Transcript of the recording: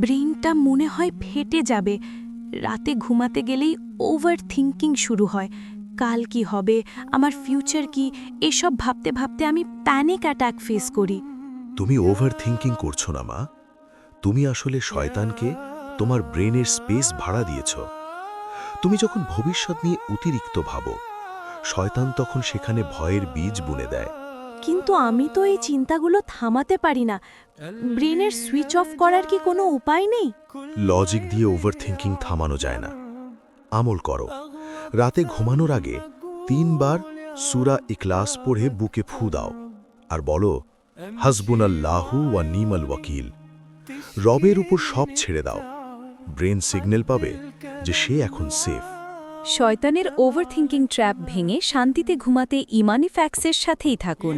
ব্রেইনটা মনে হয় ফেটে যাবে। রাতে ঘুমাতে গেলেই ওভার থিঙ্কিং শুরু হয়। কাল কি হবে, আমার ফিউচার কি, এসব ভাবতে ভাবতে আমি প্যানিক অ্যাটাক ফেস করি। তুমি ওভার থিঙ্কিং করছো না মা, তুমি আসলে শয়তানকে তোমার ব্রেনের স্পেস ভাড়া দিয়েছ। তুমি যখন ভবিষ্যৎ নিয়ে অতিরিক্ত ভাবো, শয়তান তখন সেখানে ভয়ের বীজ বুনে দেয়। কিন্তু আমি তো এই চিন্তাগুলো থামাতে পারি না। ব্রেনের সুইচ অফ করার কি কোনো উপায় নেই? লজিক দিয়ে ওভার থিঙ্কিং থামানো যায় না। আমল করো, রাতে ঘুমানোর আগে 3 বার সূরা ইখলাস পড়ে বুকে ফু দাও আর বলো, হাসবুনাল্লাহু ওয়া নিমাল ওয়াকিল। রবের উপর সব ছেড়ে দাও। ব্রেন সিগন্যাল পাবে যে সে এখন সেফ। শয়তানের ওভারথিংকিং ট্র্যাপ ভেঙে শান্তিতে ঘুমাতে ইমানি ফ্যাক্সের সাথেই থাকুন।